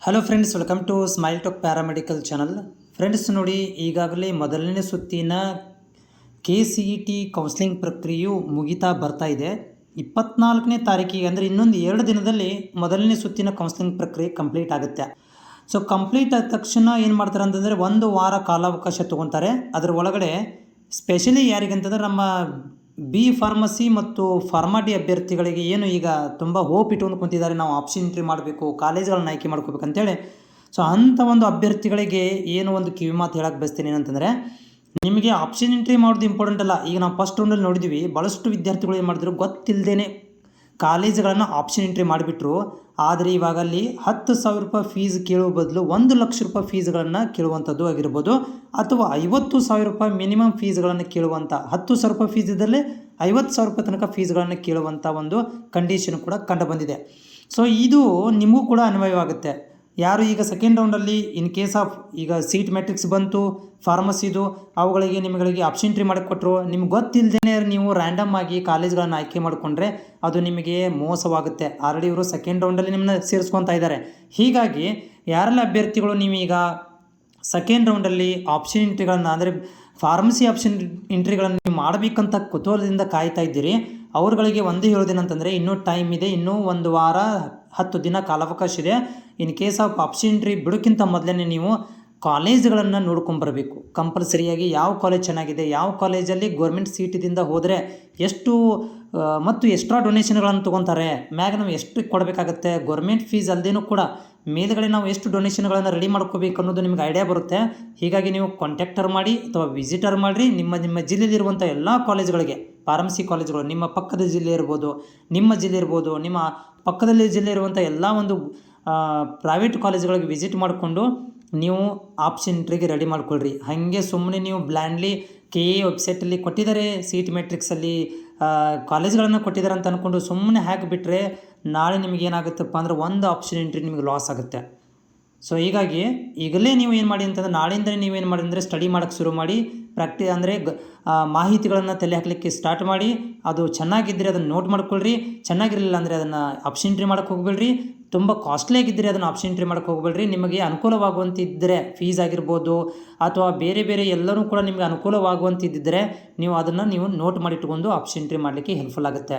Hello friends, welcome to Smile Talk paramedical channel. Friends ನೋಡಿ, ಈಗಾಗಲೇ ಮೊದಲನೇ ಸುತ್ತಿನ KCET ಕೌನ್ಸ್ಲಿಂಗ್ ಪ್ರಕ್ರಿಯೆಯು ಮುಗಿತಾ ಬರ್ತಾ ಇದೆ. 24ನೇ ತಾರೀಕಿಗೆ ಅಂದರೆ ಇನ್ನೊಂದು 2 ದಿನದಲ್ಲಿ ಮೊದಲನೇ ಸುತ್ತಿನ ಕೌನ್ಸ್ಲಿಂಗ್ ಪ್ರಕ್ರಿಯೆ ಕಂಪ್ಲೀಟ್ ಆಗುತ್ತೆ. ಸೊ ಕಂಪ್ಲೀಟ್ ಆದ ತಕ್ಷಣ ಏನು ಮಾಡ್ತಾರೆ ಅಂತಂದರೆ 1 ವಾರ ಕಾಲಾವಕಾಶ ತೊಗೊತಾರೆ. ಅದರ ಒಳಗಡೆ ಸ್ಪೆಷಲಿ ಯಾರಿಗಂತಂದರೆ ನಮ್ಮ ಫಾರ್ಮಸಿ ಮತ್ತು ಫಾರ್ಮಾಡಿ ಅಭ್ಯರ್ಥಿಗಳಿಗೆ ಏನು ಈಗ ತುಂಬ ಹೋಪ್ ಇಟ್ಕೊಂಡು ಕುಂತಿದ್ದಾರೆ, ನಾವು ಆಪ್ಷನ್ ಎಂಟ್ರಿ ಮಾಡಬೇಕು, ಕಾಲೇಜ್ಗಳನ್ನ ಆಯ್ಕೆ ಮಾಡ್ಕೋಬೇಕು ಅಂತೇಳಿ. ಸೊ ಅಂಥ ಒಂದು ಅಭ್ಯರ್ಥಿಗಳಿಗೆ ಏನು ಒಂದು ಕಿವಿ ಮಾತು ಹೇಳಕ್ಕೆ ಬಯಸ್ತೀನಿ ಏನಂತಂದರೆ, ನಿಮಗೆ ಆಪ್ಷನ್ ಎಂಟ್ರಿ ಮಾಡೋದು ಇಂಪಾರ್ಟೆಂಟ್ ಅಲ್ಲ. ಈಗ ನಾವು ಫಸ್ಟ್ ರೌಂಡಲ್ಲಿ ನೋಡಿದ್ವಿ, ಭಾಳಷ್ಟು ವಿದ್ಯಾರ್ಥಿಗಳು ಏನು ಮಾಡಿದ್ರು ಗೊತ್ತಿಲ್ಲದೇ ಕಾಲೇಜ್ಗಳನ್ನು ಆಪ್ಷನ್ ಎಂಟ್ರಿ ಮಾಡಿಬಿಟ್ರು. ಆದರೆ ಇವಾಗ ಅಲ್ಲಿ 10,000 ರೂಪಾಯಿ ಫೀಸ್ ಕೇಳುವ ಬದಲು 1 ಲಕ್ಷ ರೂಪಾಯಿ ಫೀಸ್ಗಳನ್ನು ಕೇಳುವಂಥದ್ದು ಆಗಿರ್ಬೋದು, ಅಥವಾ 50,000 ರೂಪಾಯಿ ಮಿನಿಮಮ್ ಫೀಸ್ಗಳನ್ನು ಕೇಳುವಂಥ, 10,000 ರೂಪಾಯಿ ಫೀಸ್ ಇದ್ದಲ್ಲಿ 50,000 ರೂಪಾಯಿ ತನಕ ಫೀಸ್ಗಳನ್ನು ಕೇಳುವಂಥ ಒಂದು ಕಂಡೀಷನ್ ಕೂಡ ಕಂಡು ಬಂದಿದೆ. ಸೊ ಇದು ನಿಮಗೂ ಕೂಡ ಅನ್ವಯವಾಗುತ್ತೆ. ಯಾರು ಈಗ ಸೆಕೆಂಡ್ ರೌಂಡಲ್ಲಿ ಇನ್ ಕೇಸ್ ಆಫ್ ಈಗ ಸೀಟ್ ಮ್ಯಾಟ್ರಿಕ್ಸ್ ಬಂತು ಫಾರ್ಮಸಿದು, ಅವುಗಳಿಗೆ ನಿಮಗೆ ಆಪ್ಷನ್ ಎಂಟ್ರಿ ಮಾಡಿಕೊಟ್ರು, ನಿಮ್ಗೆ ಗೊತ್ತಿಲ್ಲದೇ ನೀವು ರ್ಯಾಂಡಮ್ ಆಗಿ ಕಾಲೇಜ್ಗಳನ್ನು ಆಯ್ಕೆ ಮಾಡಿಕೊಂಡ್ರೆ ಅದು ನಿಮಗೆ ಮೋಸವಾಗುತ್ತೆ. ಆಲ್ರೆಡಿ ಇವರು ಸೆಕೆಂಡ್ ರೌಂಡಲ್ಲಿ ನಿಮ್ಮನ್ನ ಸೇರಿಸ್ಕೊತಾ ಇದ್ದಾರೆ. ಹೀಗಾಗಿ ಯಾರೆಲ್ಲ ಅಭ್ಯರ್ಥಿಗಳು ನೀವೀಗ ಸೆಕೆಂಡ್ ರೌಂಡಲ್ಲಿ ಆಪ್ಷನ್ ಎಂಟ್ರಿಗಳನ್ನು ಅಂದರೆ ಫಾರ್ಮಸಿ ಆಪ್ಷನ್ ಎಂಟ್ರಿಗಳನ್ನು ನೀವು ಮಾಡಬೇಕಂತ ಕುತೂಹಲದಿಂದ ಕಾಯ್ತಾ ಇದ್ದೀರಿ, ಅವ್ರುಗಳಿಗೆ ಒಂದೇ ಹೇಳೋದೇನಂತಂದರೆ, ಇನ್ನೂ ಟೈಮ್ ಇದೆ, ಇನ್ನೂ 1 ವಾರ 10 ದಿನ ಕಾಲಾವಕಾಶ ಇದೆ. In case of option entry ಬಿಡೋಕ್ಕಿಂತ ಮೊದಲೇ ನೀವು ಕಾಲೇಜ್ಗಳನ್ನು ನೋಡ್ಕೊಂಬರಬೇಕು. ಕಂಪಲ್ಸರಿಯಾಗಿ ಯಾವ ಕಾಲೇಜ್ ಚೆನ್ನಾಗಿದೆ, ಯಾವ ಕಾಲೇಜಲ್ಲಿ ಗೌರ್ಮೆಂಟ್ ಸೀಟಿದಿಂದ ಹೋದರೆ ಎಷ್ಟು ಮತ್ತು ಎಕ್ಸ್ಟ್ರಾ ಡೊನೇಷನ್ಗಳನ್ನು ತೊಗೊತಾರೆ, ಮ್ಯಾಗ ನಾವು ಎಷ್ಟು ಕೊಡಬೇಕಾಗತ್ತೆ, ಗೌರ್ಮೆಂಟ್ ಫೀಸ್ ಅಲ್ಲದೇನೂ ಕೂಡ ಮೇಲ್ಗಡೆ ನಾವು ಎಷ್ಟು ಡೊನೇಷನ್ಗಳನ್ನು ರೆಡಿ ಮಾಡ್ಕೋಬೇಕು ಅನ್ನೋದು ನಿಮ್ಗೆ ಐಡಿಯಾ ಬರುತ್ತೆ. ಹೀಗಾಗಿ ನೀವು ಕಾಂಟ್ಯಾಕ್ಟರ್ ಮಾಡಿ ಅಥವಾ ವಿಸಿಟರ್ ಮಾಡಿರಿ ನಿಮ್ಮ ಜಿಲ್ಲೆಯಲ್ಲಿರುವಂಥ ಎಲ್ಲ ಕಾಲೇಜ್ಗಳಿಗೆ, ಫಾರ್ಮಸಿ ಕಾಲೇಜ್ಗಳು ನಿಮ್ಮ ಪಕ್ಕದ ಜಿಲ್ಲೆ ಇರ್ಬೋದು, ನಿಮ್ಮ ಜಿಲ್ಲೆ ಇರ್ಬೋದು, ನಿಮ್ಮ ಪಕ್ಕದಲ್ಲಿ ಜಿಲ್ಲೆ ಇರುವಂಥ ಎಲ್ಲ ಒಂದು ಪ್ರೈವೇಟ್ ಕಾಲೇಜ್ಗಳಿಗೆ ವಿಸಿಟ್ ಮಾಡಿಕೊಂಡು ನೀವು ಆಪ್ಷನ್ ಎಂಟ್ರಿಗೆ ರೆಡಿ ಮಾಡ್ಕೊಳ್ರಿ. ಹಾಗೆ ಸುಮ್ಮನೆ ನೀವು ಬ್ಲ್ಯಾಂಡ್ಲಿ KE ವೆಬ್ಸೈಟಲ್ಲಿ ಕೊಟ್ಟಿದ್ದಾರೆ, ಸೀಟ್ ಮ್ಯಾಟ್ರಿಕ್ಸಲ್ಲಿ ಕಾಲೇಜ್ಗಳನ್ನು ಕೊಟ್ಟಿದ್ದಾರೆ ಅಂತ ಅಂದ್ಕೊಂಡು ಸುಮ್ಮನೆ ಹಾಕಿಬಿಟ್ರೆ ನಾಳೆ ನಿಮಗೆ ಏನಾಗುತ್ತಪ್ಪ ಅಂದರೆ ಒಂದು ಆಪ್ಷನ್ ಎಂಟ್ರಿ ನಿಮಗೆ ಲಾಸ್ ಆಗುತ್ತೆ. ಸೊ ಹೀಗಾಗಿ ಈಗಲೇ ನೀವು ಏನು ಮಾಡಿ ಅಂತಂದರೆ, ನಾಳೆಯಿಂದಲೇ ನೀವೇನು ಮಾಡಿ ಅಂದರೆ ಸ್ಟಡಿ ಮಾಡೋಕ್ಕೆ ಶುರು ಮಾಡಿ, ಅಂದರೆ ಮಾಹಿತಿಗಳನ್ನು ತಲೆ ಹಾಕಲಿಕ್ಕೆ ಸ್ಟಾರ್ಟ್ ಮಾಡಿ. ಅದು ಚೆನ್ನಾಗಿದ್ದರೆ ಅದನ್ನು ನೋಟ್ ಮಾಡ್ಕೊಳ್ರಿ, ಚೆನ್ನಾಗಿರಲಿಲ್ಲ ಅಂದರೆ ಅದನ್ನು ಆಪ್ಷನ್ ಎಂಟ್ರಿ ಮಾಡೋಕ್ಕೆ ಹೋಗಬೇಡ್ರಿ. ತುಂಬ ಕಾಸ್ಟ್ಲಿ ಆಗಿದ್ದರೆ ಅದನ್ನು ಆಪ್ಷನ್ ಎಂಟ್ರಿ ಮಾಡೋಕ್ಕೆ ಹೋಗಬೇಡ್ರಿ. ನಿಮಗೆ ಅನುಕೂಲವಾಗುವಂತಿದ್ದರೆ ಫೀಸ್ ಆಗಿರ್ಬೋದು ಅಥವಾ ಬೇರೆ ಎಲ್ಲರೂ ಕೂಡ ನಿಮಗೆ ಅನುಕೂಲವಾಗುವಂತಿದ್ದರೆ ನೀವು ಅದನ್ನು ನೋಟ್ ಮಾಡಿಟ್ಕೊಂಡು ಆಪ್ಷನ್ ಎಂಟ್ರಿ ಮಾಡಲಿಕ್ಕೆ ಹೆಲ್ಪ್ಫುಲ್ ಆಗುತ್ತೆ.